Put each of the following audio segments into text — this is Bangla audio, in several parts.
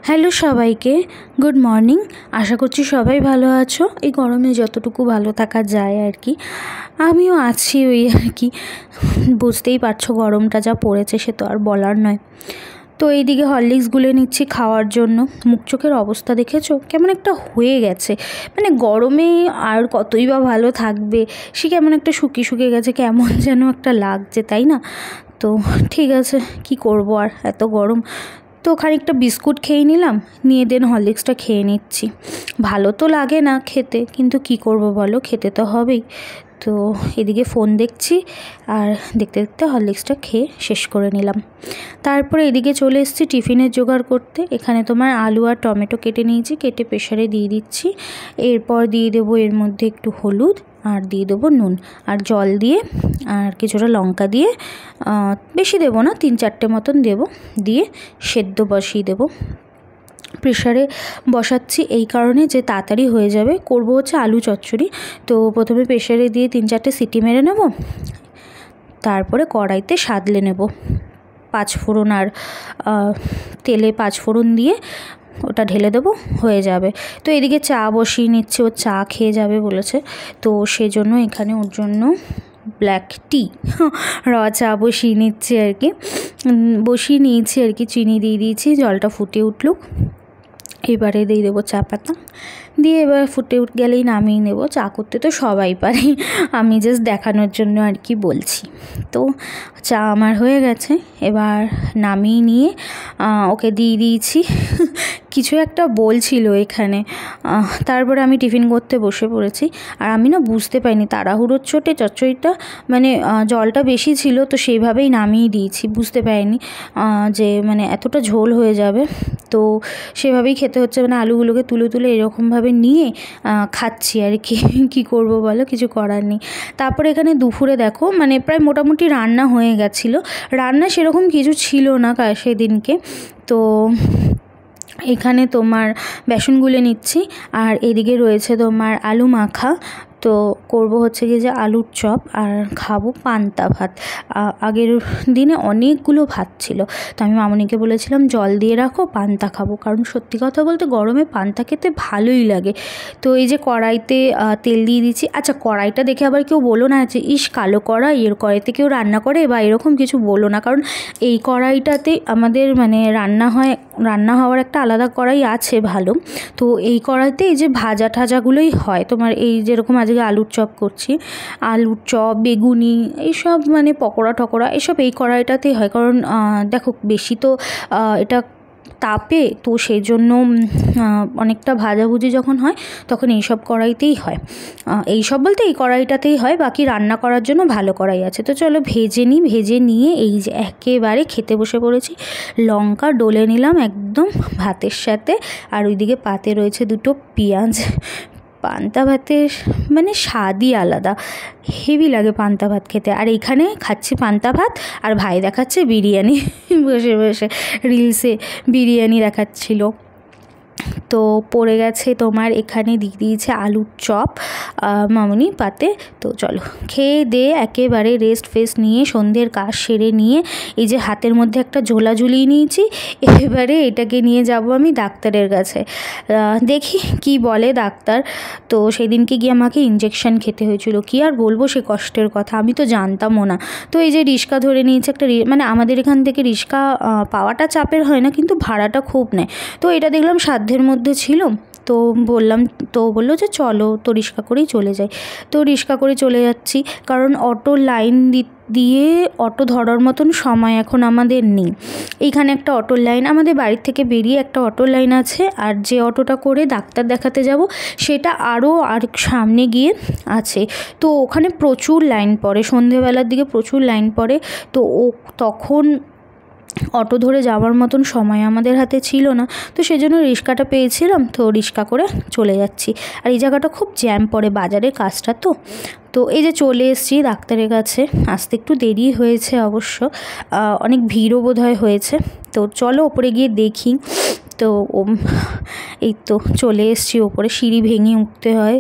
হ্যালো সবাইকে, গুড মর্নিং। আশা করছি সবাই ভালো আছো। এই গরমে যতটুকু ভালো থাকা যায় আর কি, আমিও আছি ওই আর কি। বুঝতেই পারছো গরমটা যা পড়েছে, সে তো আর বলার নয়। তো এইদিকে হরলিক্স গুলে নিচ্ছি খাওয়ার জন্য। মুখ চোখের অবস্থা দেখেছো কেমন একটা হয়ে গেছে, মানে গরমে আর কতই বা ভালো থাকবে, সে কেমন একটা শুকিয়ে গেছে, কেমন যেন একটা লাগছে, তাই না? তো ঠিক আছে, কি করব আর, এত গরম। তো খানিকটা বিস্কুট খেয়ে নিলাম, নিয়ে দেন হরলিক্সটা খেয়ে নিচ্ছি। ভালো তো লাগে না খেতে, কিন্তু কি করব বলো, খেতে তো হবেই। তো এদিকে ফোন দেখছি, আর দেখতে দেখতে হরলিক্সটা খেয়ে শেষ করে নিলাম। তারপরে এদিকে চলে এসেছি টিফিনের জোগাড় করতে। এখানে তোমার আলু আর টমেটো কেটে নিয়েছি, কেটে প্রেশারে দিয়ে দিচ্ছি। এরপর দিয়ে দেবো এর মধ্যে একটু হলুদ, আর দিয়ে দেবো নুন আর জল দিয়ে, আর কিছুটা লঙ্কা দিয়ে, বেশি দেবো না, 3-4টে মতন দেবো, দিয়ে সেদ্ধ বসিয়ে দেবো। প্রেশারে বসাচ্ছি এই কারণে যে তাড়াতাড়ি হয়ে যাবে। করব হচ্ছে আলু চচ্চড়ি। তো প্রথমে প্রেশারে দিয়ে 3-4টে সিটি মেরে নেব, তারপরে কড়াইতে সাদলে নেব। 5 ফোড়ন আর তেলে 5 ফোড়ন দিয়ে ওটা ঢেলে দেবো, হয়ে যাবে। তো এদিকে চা বসিয়ে নিচ্ছে, ও চা খেয়ে যাবে বলেছে, তো সেজন্য এখানে ওর জন্য ব্ল্যাক টি র চা বসিয়ে নিচ্ছি আর কি, চিনি দিয়ে দিয়েছি, জলটা ফুটে উঠলুক। এবারে দিয়ে দেবো চা পাতা, দিয়ে এবার ফুটে গেলেই নামিয়ে নেব। চা করতে তো সবাই পারে, আমি জাস্ট দেখানোর জন্য আর কি বলছি। তো চা আমার হয়ে গেছে, এবার নামিয়ে নিয়ে ওকে দিয়ে দিয়েছি। কিছু একটা বলছিল এখানে, তারপরে আমি টিফিন করতে বসে পড়েছি। আর আমি না বুঝতে পারিনি, তাড়াহুড়োর চোটে চচ্চড়িটা মানে জলটা বেশি ছিল, তো সেইভাবেই নামিয়ে দিয়েছি, বুঝতে পারিনি যে মানে এতটা ঝোল হয়ে যাবে। তো সেভাবেই খেতে হচ্ছে, মানে আলুগুলোকে তুলে তুলে এরকমভাবে নিয়ে খাচ্ছি আর কি। কী করবো বলো, কিছু করার নেই। তারপরে এখানে দুপুরে দেখো, মানে প্রায় মোটামুটি রান্না হয়ে গেছিলো। রান্না সেরকম কিছু ছিল না সেদিনকে। তো এখানে তোমার বেসন গুলে নিচ্ছি, আর এদিকে রয়েছে তোমার আলু মাখা। তো করব হচ্ছে কি যে আলুর চপ, আর খাবো পান্তা ভাত। আগের দিনে অনেকগুলো ভাত ছিল, তো আমি মামনিকে বলেছিলাম জল দিয়ে রাখো, পান্তা খাবো। কারণ সত্যি কথা বলতে গরমে পান্তা খেতে ভালোই লাগে। তো এই যে কড়াইতে তেল দিয়ে দিচ্ছি। আচ্ছা, কড়াইটা দেখে আবার কেউ বলো না যে ইস কালো কড়াই, এর কড়াইতে কেউ রান্না করে বা এরকম কিছু বলো না, কারণ এই কড়াইটাতে আমাদের মানে রান্না হওয়ার একটা আলাদা কড়াই আছে ভালো। তো এই কড়াইতে এই যে ভাজা ঠাজাগুলোই হয় তোমার, এই যেরকম আজকে আলুর চপ করছি, আলুর চপ, বেগুনি, এইসব মানে পকোড়া টকোড়া এসব এই কড়াইটাতেই হয়। কারণ দেখো বেশি তো এটা তাপে, তো সেই জন্য অনেকটা ভাজাভুজি যখন হয় তখন এইসব কড়াইতেই হয়। এইসব বলতে এই কড়াইটাতেই হয়, বাকি রান্না করার জন্য ভালো কড়াই আছে। তো চলো ভেজে নিয়ে এই যে একেবারে খেতে বসে পড়েছি। লঙ্কা ডলে নিলাম একদম ভাতের সাথে, আর ওইদিকে পাতে রয়েছে 2টো পেঁয়াজ। পান্তা ভাতের মানে স্বাদই আলাদা, হেভি লাগে পান্তা ভাত খেতে। আর এইখানে খাচ্ছি পান্তা ভাত, আর ভাই দেখাচ্ছে বিরিয়ানি, বসে বসে রিলসে বিরিয়ানি দেখাচ্ছিল। তো পড়ে গেছে তোমার, এখানে দিয়ে দিয়েছে আলুর চপ মামনি পাতে। তো চলো খেয়ে দিয়ে একেবারে রেস্ট ফেস্ট নিয়ে সন্ধ্যের কাজ সেরে নিয়ে এই যে হাতের মধ্যে একটা ঝোলা ঝুলিয়ে নিয়েছি। এবারে এটাকে নিয়ে যাব আমি ডাক্তারের কাছে, দেখি কি বলে ডাক্তার। তো সেদিনকে গিয়ে আমাকে ইঞ্জেকশন খেতে হয়েছিল, কি আর বলবো সে কষ্টের কথা, আমি তো জানতামও না। তো এই যে রিক্সা ধরে নিয়েছে একটা, মানে আমাদের এখান থেকে রিক্সা পাওয়াটা চাপের হয় না, কিন্তু ভাড়াটা খুব নেয়। তো এটা দেখলাম সাধ্যের মধ্যে ছিল, তো বললাম, তো বললো যে চলো, তো রিক্সা করেই চলে যাই। তো রিক্সা করে চলে যাচ্ছি, কারণ অটো লাইন দিয়ে অটো ধরার মতন সময় এখন আমাদের নেই। এইখানে একটা অটোর লাইন, আমাদের বাড়ির থেকে বেরিয়ে একটা অটোর লাইন আছে, আর যে অটোটা করে ডাক্তার দেখাতে যাব সেটা আরও আর সামনে গিয়ে আছে। তো ওখানে প্রচুর লাইন পড়ে, সন্ধেবেলার দিকে প্রচুর লাইন পড়ে। তো তখন অটো ধরে যাওয়ার মতন সময় আমাদের হাতে ছিল না, তো সেজন্য রিক্সাটা পেয়েছিলাম, তো রিক্সা করে চলে যাচ্ছি। আর এই জায়গাটা খুব জ্যাম পড়ে, বাজারের কাজটা তো। তো এই যে চলে এসেছি ডাক্তারের কাছে, আসতে একটু দেরি হয়েছে অবশ্য, অনেক ভিড়ও বোধহয় হয়েছে। তো চলো ওপরে গিয়ে দেখি। তো এই তো চলে এসেছি ওপরে, সিঁড়ি ভেঙে উঠতে হয়।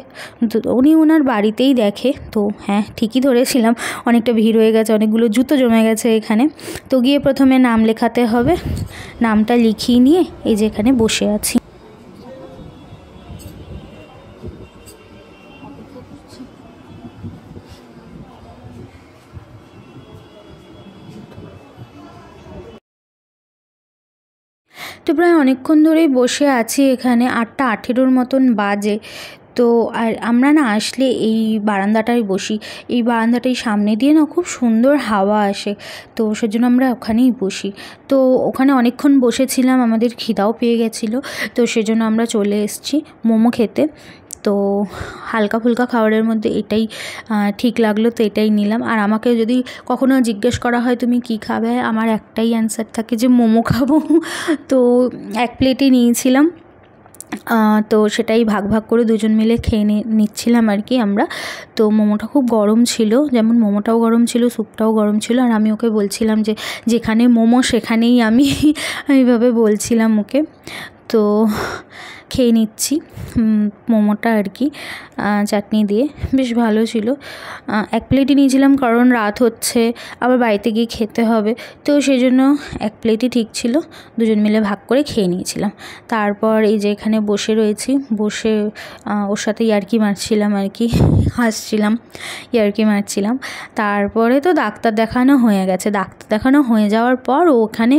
তো উনি ওনার বাড়িতেই দেখে, তো হ্যাঁ ঠিকই ধরেছিলাম, অনেকটা ভিড় হয়ে গেছে, অনেকগুলো জুতো জমে গেছে এখানে। তো গিয়ে প্রথমে নাম লেখাতে হবে, নামটা লিখিয়ে নিয়ে এই যে এখানে বসে আছি। তো প্রায় অনেকক্ষণ ধরেই বসে আছি এখানে, 8:18 মতন বাজে। তো আর আমরা না আসলে এই বারান্দাটায় বসি, এই বারান্দাটাই সামনে দিয়ে না খুব সুন্দর হাওয়া আসে, তো সেজন্য আমরা ওখানেই বসি। তো ওখানে অনেকক্ষণ বসেছিলাম, আমাদের খিদাও পেয়ে গেছিলো, তো সেজন্য আমরা চলে এসেছি মোমো খেতে। তো হালকা ফুলকা খাবারের মধ্যে এটাই ঠিক লাগলো, তো এটাই নিলাম। আর আমাকে যদি কখনো জিজ্ঞেস করা হয় তুমি কি খাবে, আমার একটাই অ্যান্সার থাকে যে মোমো খাবো। তো 1 প্লেটই নিয়েছিলাম, তো সেটাই ভাগ ভাগ করে দুজন মিলে খেয়ে নিচ্ছিলাম আর কি আমরা। তো মোমোটা খুব গরম ছিল, যেমন মোমোটাও গরম ছিল, স্যুপটাও গরম ছিল। আর আমি ওকে বলছিলাম যে যেখানে মোমো সেখানেই আমি, এইভাবে বলছিলাম ওকে। তো খেয়ে নিচ্ছি মোমোটা আর কি, চাটনি দিয়ে, বেশ ভালো ছিল। 1 প্লেটই নিয়েছিলাম কারণ রাত হচ্ছে, আবার বাড়িতে গিয়ে খেতে হবে, তো সেই জন্য 1 প্লেটই ঠিক ছিল, দুজন মিলে ভাগ করে খেয়ে নিয়েছিলাম। তারপর এই যে এখানে বসে রয়েছি, বসে ওর সাথে ইয়ার্কি মারছিলাম আর কি, হাসছিলাম, ইয়ার্কি মারছিলাম। তারপরে তো ডাক্তার দেখানো হয়ে গেছে, ডাক্তার দেখানো হয়ে যাওয়ার পর ওখানে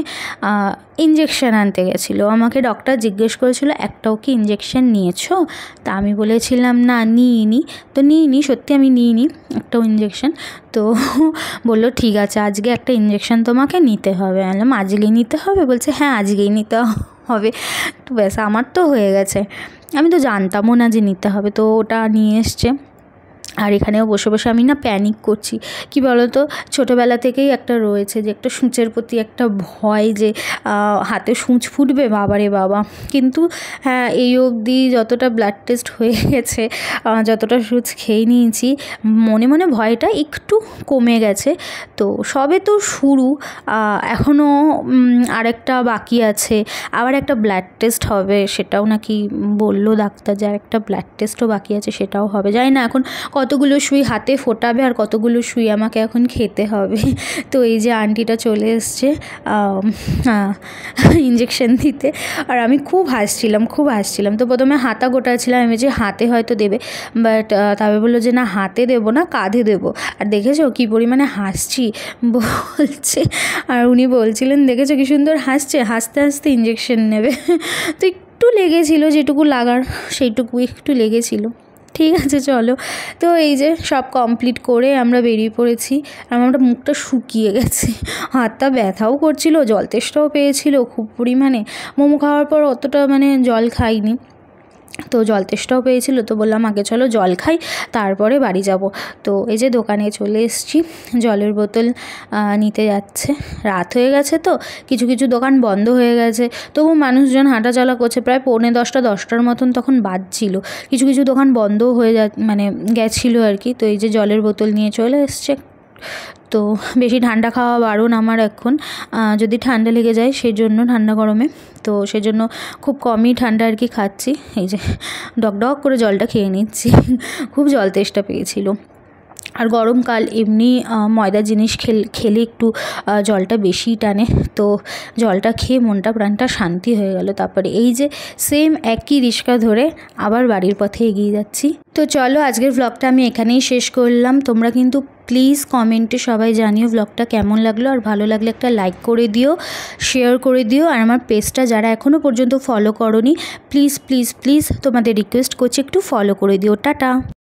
ইঞ্জেকশান আনতে গেছিলো। আমাকে ডক্টর জিজ্ঞেস করেছিল একটাও কি ইঞ্জেকশান নিয়েছো? তা আমি বলেছিলাম না নিইনি। তো নিইনি, সত্যি আমি নিইনি একটাও ইঞ্জেকশান। তো বললো ঠিক আছে আজকে একটা ইঞ্জেকশান তোমাকে নিতে হবে। আমি বললাম আজকেই নিতে হবে? বলছে হ্যাঁ আজকেই নিতে হবে। তো ব্যাস আমার তো হয়ে গেছে, আমি তো জানতামও না যে নিতে হবে। তো ওটা নিয়ে এসছে, আর এখানেও বসে বসে আমি না প্যানিক করছি। কি বলো তো, ছোটোবেলা থেকেই একটা রয়েছে যে একটা সূঁচের প্রতি একটা ভয়, যে হাতে সূঁচ ফুটবে, বাবারে বাবা। কিন্তু হ্যাঁ এই অবধি যতটা ব্লাড টেস্ট হয়ে গেছে, যতটা সূঁচ খেয়ে নিয়েছি, মনে মনে ভয়টা একটু কমে গেছে। তো সবে তো শুরু, এখনও আরেকটা বাকি আছে, আবার একটা ব্লাড টেস্ট হবে, সেটাও নাকি বললো ডাক্তার যে আরেকটা ব্লাড টেস্টও বাকি আছে, সেটাও হবে। জানি না এখন কতগুলো সুই হাতে ফোটাবে আর কতগুলো সুই আমাকে এখন খেতে হবে। তো এই যে আন্টিটা চলে এসছে ইঞ্জেকশন দিতে, আর আমি খুব হাসছিলাম। তো প্রথমে হাতা গোটাচ্ছিলাম, আমি যে হাতে হয়তো দেবে, বাট তবে বললো যে না হাতে দেবো না, কাঁধে দেবো। আর দেখেছো কী পরিমাণে হাসছি বলছে, আর উনি বলছিলেন দেখেছো কী সুন্দর হাসছে, হাসতে হাসতে ইঞ্জেকশন নেবে। তো একটু লেগেছিলো, যেটুকু লাগার সেইটুকু একটু লেগেছিলো। ঠিক আছে চলো। তো এই যে সব কমপ্লিট করে আমরা বেরিয়ে পড়েছি, আর আমার মুখটা শুকিয়ে গেছে, হাতটা ব্যথাও করছিল, জল তেষ্টাও পেয়েছিল খুব পরিমাণে। মোমো খাওয়ার পর অতটা মানে জল খাইনি, তো জল তেষ্টাও পেয়েছিল। তো বললাম আগে চলো জল খাই, তারপরে বাড়ি যাব। তো এই যে দোকানে চলে এসেছি, জলের বোতল নিতে যাচ্ছে। রাত হয়ে গেছে, তো কিছু কিছু দোকান বন্ধ হয়ে গেছে, তবু মানুষজন হাঁটাচলা করছে। প্রায় 9:45 10টার মতন তখন বাজছিল, কিছু কিছু দোকান বন্ধও হয়ে মানে গেছিলো আর কি। তো এই যে জলের বোতল নিয়ে চলে এসছে। তো বেশি ঠান্ডা খাওয়া বারণ আমার এখন, যদি ঠান্ডা লেগে যায় সেজন্য, ঠান্ডা গরমে, তো সেজন্য খুব কমই ঠান্ডা আর কি খাচ্ছি। এই যে ডক করে জলটা খেয়ে নিচ্ছি, খুব জল তেষ্টা পেয়েছিল। আর গরমকাল এমনি ময়দা জিনিস খেলে একটু জলটা বেশিই টানে, তো জলটা খেয়ে মনটা প্রাণটা শান্তি হয়ে গেল। তারপরে এই যে সেম একই রিক্সা ধরে আবার বাড়ির পথে এগিয়ে যাচ্ছি। তো চলো আজকের ভ্লগটা আমি এখানেই শেষ করলাম। তোমরা কিন্তু প্লিজ কমেন্টে সবাই জানিও ভ্লগটা কেমন লাগলো, আর ভালো লাগলে একটা লাইক করে দিও, শেয়ার করে দিও। আর আমার পেজটা যারা এখনও পর্যন্ত ফলো করোনি, প্লিজ প্লিজ প্লিজ তোমাদের রিকোয়েস্ট করছি একটু ফলো করে দিও। টাটা।